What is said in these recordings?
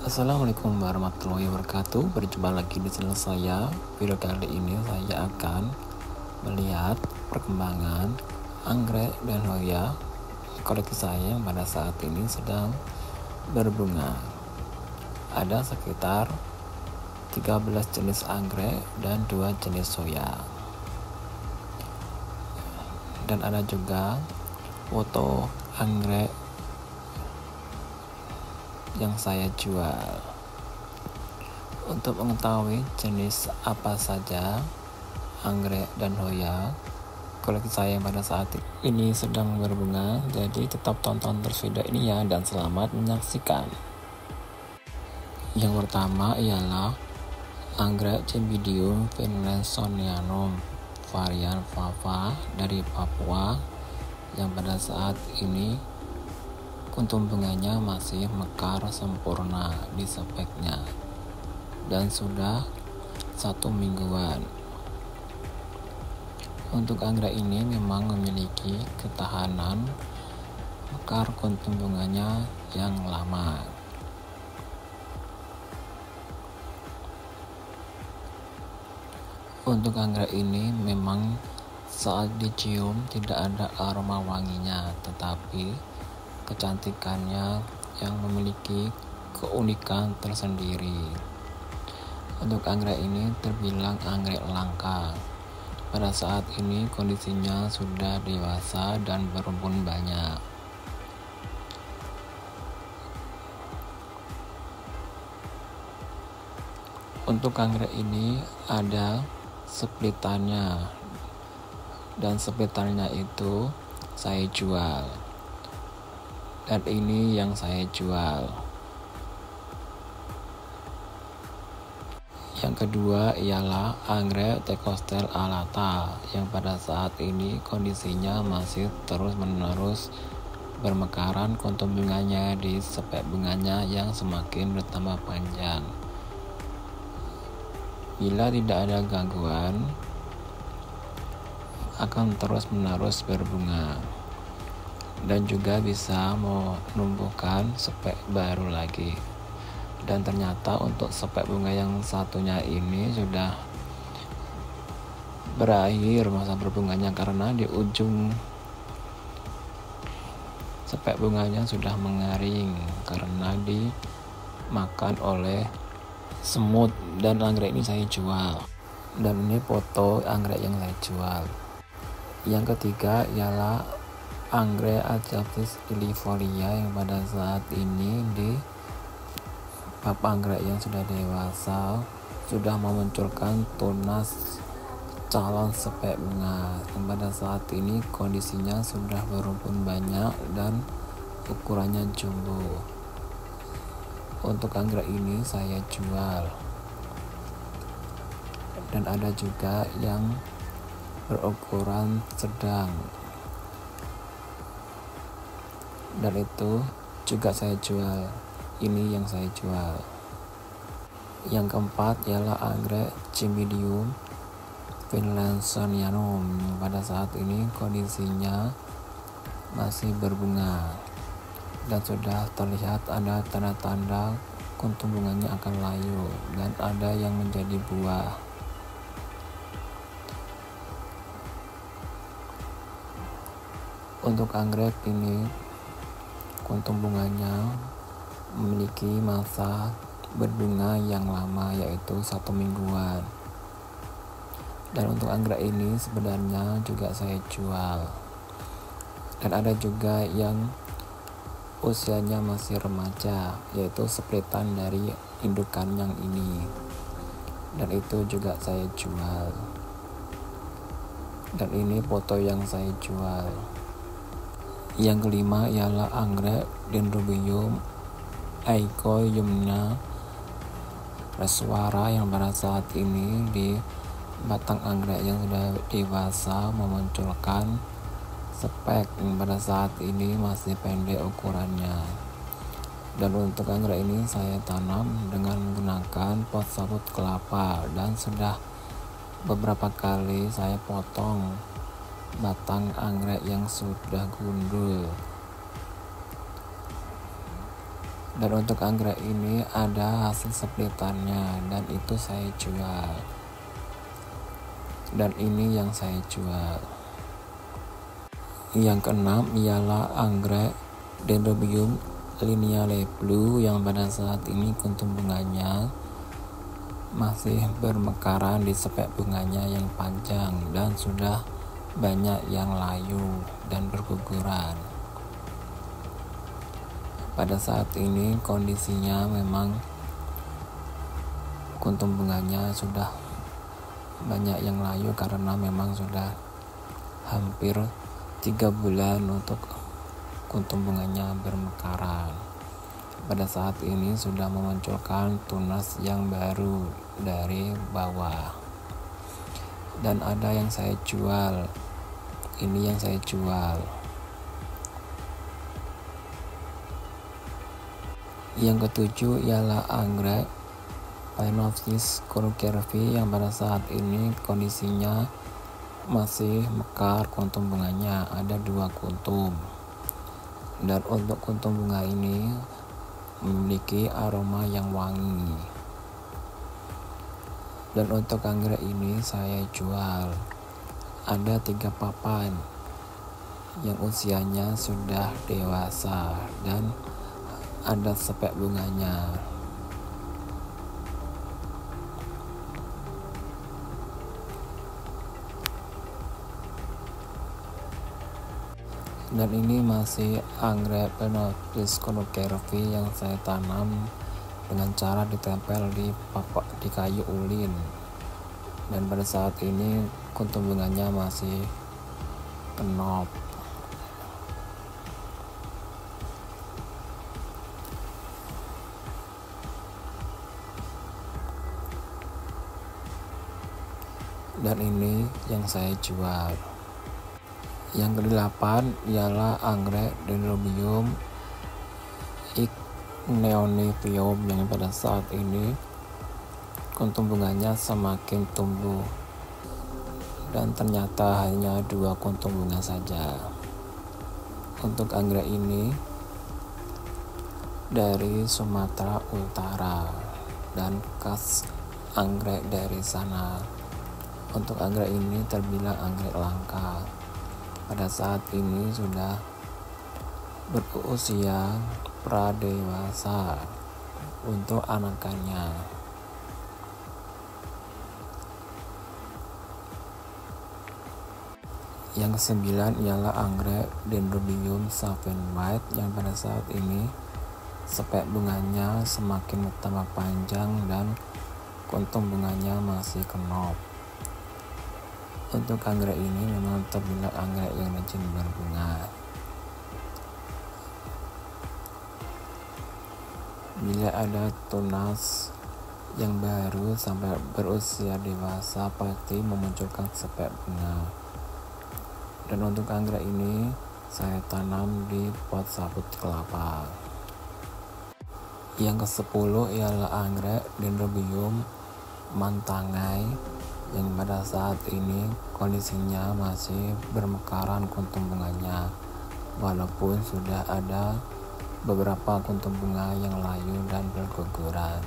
Assalamualaikum warahmatullahi wabarakatuh. Berjumpa lagi di channel saya. Video kali ini saya akan melihat perkembangan anggrek dan hoya koleksi saya yang pada saat ini sedang berbunga. Ada sekitar 13 jenis anggrek dan 2 jenis hoya. Dan ada juga foto anggrek yang saya jual. Untuk mengetahui jenis apa saja anggrek dan hoya koleksi saya pada saat ini sedang berbunga, jadi tetap tonton terus video ini ya, dan selamat menyaksikan. Yang pertama ialah anggrek Cymbidium finlayson varian Fava dari Papua, yang pada saat ini kuntum bunganya masih mekar sempurna di speknya dan sudah 1 mingguan. Untuk anggrek ini memang memiliki ketahanan mekar kuntum bunganya yang lama. Untuk anggrek ini memang saat dicium tidak ada aroma wanginya, tetapi kecantikannya yang memiliki keunikan tersendiri. Untuk anggrek ini terbilang anggrek langka. Pada saat ini kondisinya sudah dewasa dan berumpun banyak. Untuk anggrek ini ada splitannya, dan splitannya itu saya jual. Dan ini yang saya jual. Yang kedua ialah anggrek Thecostel alata, yang pada saat ini kondisinya masih terus-menerus bermekaran kuntum bunganya di spek bunganya yang semakin bertambah panjang. Bila tidak ada gangguan, akan terus-menerus berbunga dan juga bisa menumbuhkan spek baru lagi. Dan ternyata untuk spek bunga yang satunya ini sudah berakhir masa berbunganya, karena di ujung spek bunganya sudah mengering karena dimakan oleh semut. Dan anggrek ini saya jual, dan ini foto anggrek yang saya jual. Yang ketiga ialah anggrek Ajaphis illifolia, yang pada saat ini di bab anggrek yang sudah dewasa sudah memunculkan tunas calon spek bunga, yang pada saat ini kondisinya sudah berumpun banyak dan ukurannya jumbo. Untuk anggrek ini saya jual. Dan ada juga yang berukuran sedang, dan itu juga saya jual. Ini yang saya jual. Yang keempat ialah anggrek Cymbidium finlaysonianum, yang pada saat ini kondisinya masih berbunga dan sudah terlihat ada tanda-tanda kuntum bunganya akan layu dan ada yang menjadi buah. Untuk anggrek ini kuntum bunganya memiliki masa berbunga yang lama, yaitu 1 mingguan. Dan untuk anggrek ini sebenarnya juga saya jual. Dan ada juga yang usianya masih remaja, yaitu splitan dari indukan yang ini, dan itu juga saya jual. Dan ini foto yang saya jual. Yang kelima ialah anggrek Dendrobium Aicoiumna Reswara, yang pada saat ini di batang anggrek yang sudah dewasa memunculkan spek yang pada saat ini masih pendek ukurannya. Dan untuk anggrek ini saya tanam dengan menggunakan pot sabut kelapa, dan sudah beberapa kali saya potong batang anggrek yang sudah gundul. Dan untuk anggrek ini ada hasil splitannya dan itu saya jual. Dan ini yang saya jual. Yang keenam ialah anggrek Dendrobium lineale blue yang pada saat ini kuntum bunganya masih bermekaran di sepek bunganya yang panjang dan sudah banyak yang layu dan berguguran. Pada saat ini kondisinya memang kuntum bunganya sudah banyak yang layu karena memang sudah hampir 3 bulan untuk kuntum bunganya bermekaran. Pada saat ini sudah memunculkan tunas yang baru dari bawah. Dan ada yang saya jual. Ini yang saya jual. Yang ketujuh ialah anggrek Phalaenopsis conocervi yang pada saat ini kondisinya masih mekar kuntum bunganya, ada 2 kuntum. Dan untuk kuntum bunga ini memiliki aroma yang wangi. Dan untuk anggrek ini saya jual. Ada 3 papan yang usianya sudah dewasa dan ada sepek bunganya. Dan ini masih anggrek Phalaenopsis conocervi yang saya tanam dengan cara ditempel di kayu ulin. Dan pada saat ini kuntum bunganya masih kenop. Dan ini yang saya jual. Yang ke-8 ialah anggrek Dendrobium igneonifium yang pada saat ini kuntum bunganya semakin tumbuh dan ternyata hanya 2 kuntum bunga saja. Untuk anggrek ini dari Sumatera Utara dan khas anggrek dari sana. Untuk anggrek ini terbilang anggrek langka. Pada saat ini sudah berusia pradewasa untuk anakannya. Yang ke-9 ialah anggrek Dendrobium Saffenwhite yang pada saat ini sepek bunganya semakin bertambah panjang dan kuntum bunganya masih kenop. Untuk anggrek ini memang terbilang anggrek yang rajin berbunga. Bila ada tunas yang baru sampai berusia dewasa pasti memunculkan sepek bunga. Dan untuk anggrek ini saya tanam di pot sabut kelapa. Yang ke-10 ialah anggrek Dendrobium mantangai yang pada saat ini kondisinya masih bermekaran kuntum bunganya, walaupun sudah ada beberapa kuntum bunga yang layu dan berguguran.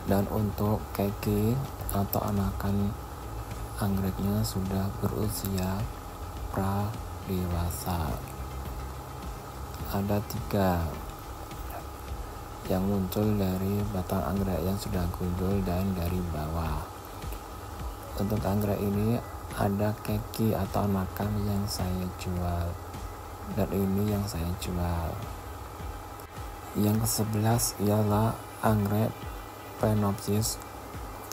Dan untuk keki atau anakan anggreknya sudah berusia pra-dewasa. Ada 3 yang muncul dari batang anggrek yang sudah gundul dan dari bawah. Untuk anggrek ini ada keki atau anakan yang saya jual, dan ini yang saya jual. Yang ke-11 ialah anggrek Phalaenopsis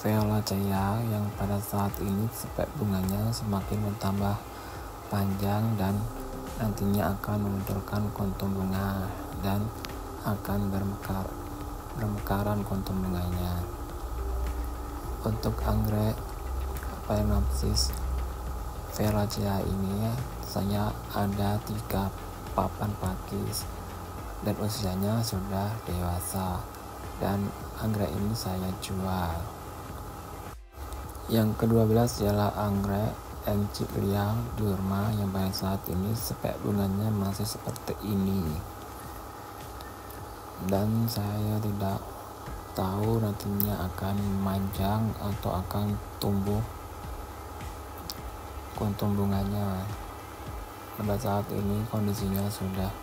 violacea yang pada saat ini sepek bunganya semakin bertambah panjang dan nantinya akan memunculkan kuntum bunga dan akan bermekaran kuntum bunganya. Untuk anggrek Phalaenopsis violacea ini saya ada 3 papan pakis dan usianya sudah dewasa, dan anggrek ini saya jual. Yang ke-12 ialah anggrek Enciklia Durma yang pada saat ini spek bunganya masih seperti ini, dan saya tidak tahu nantinya akan memanjang atau akan tumbuh kuntum bunganya. Pada saat ini kondisinya sudah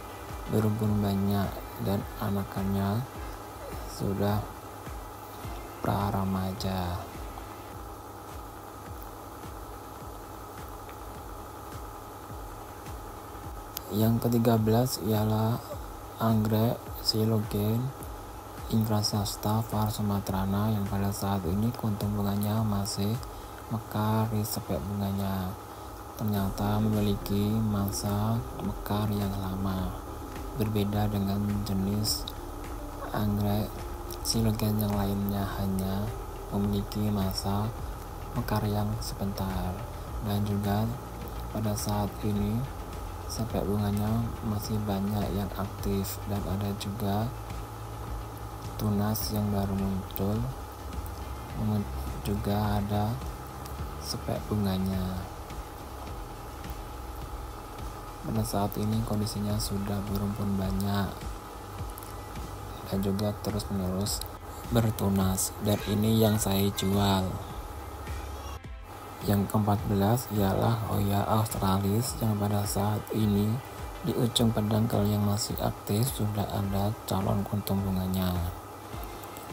berumpun banyak dan anakannya sudah pra remaja. Yang ke-13 ialah anggrek Silogen Infrasasta var sumatrana yang pada saat ini kuntum bunganya masih mekar di spek bunganya. Ternyata memiliki masa mekar yang lama, berbeda dengan jenis anggrek Silogen yang lainnya hanya memiliki masa mekar yang sebentar. Dan juga pada saat ini spek bunganya masih banyak yang aktif, dan ada juga tunas yang baru muncul, juga ada spek bunganya. Pada saat ini kondisinya sudah berumpun banyak dan juga terus menerus bertunas, dan ini yang saya jual. Yang ke-14 ialah Hoya australis yang pada saat ini di ujung pedangkel yang masih aktif sudah ada calon kuntum bunganya.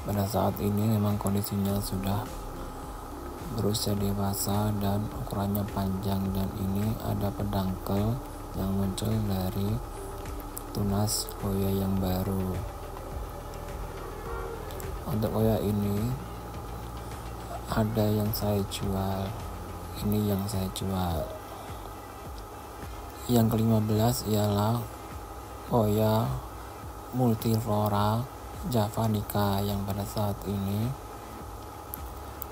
Pada saat ini memang kondisinya sudah berusia dewasa dan ukurannya panjang, dan ini ada pedangkel yang muncul dari tunas Hoya yang baru. Untuk Hoya ini ada yang saya jual, ini yang saya jual. Yang ke-15 ialah Hoya multiflora javanica yang pada saat ini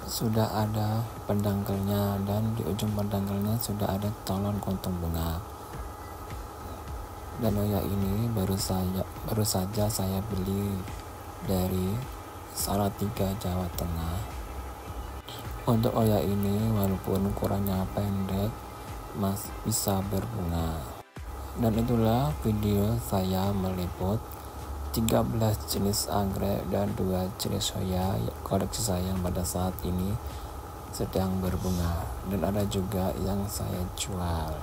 sudah ada pedangkelnya, dan di ujung pedangkelnya sudah ada calon kuntum bunga. Dan Hoya ini baru saja saya beli dari Salatiga, Jawa Tengah. Untuk Hoya ini walaupun ukurannya pendek masih bisa berbunga. Dan itulah video saya meliput 13 jenis anggrek dan 2 jenis Hoya koleksi saya yang pada saat ini sedang berbunga, dan ada juga yang saya jual.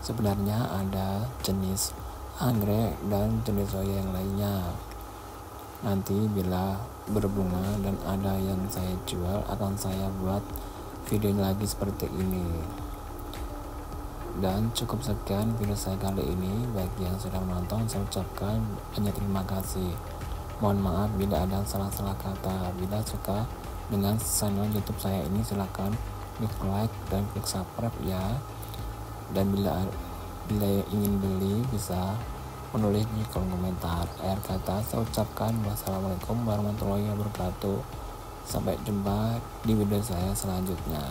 Sebenarnya ada jenis anggrek dan jenis Hoya yang lainnya. Nanti bila berbunga dan ada yang saya jual, akan saya buat video lagi seperti ini. Dan cukup sekian video saya kali ini. Bagi yang sudah menonton, saya ucapkan banyak terima kasih. Mohon maaf bila ada salah-salah kata. Bila suka dengan channel YouTube saya ini, silakan klik like dan klik subscribe ya. Dan bila ingin beli bisa menulis di kolom komentar. Akhir kata saya ucapkan wassalamualaikum warahmatullahi wabarakatuh. Sampai jumpa di video saya selanjutnya.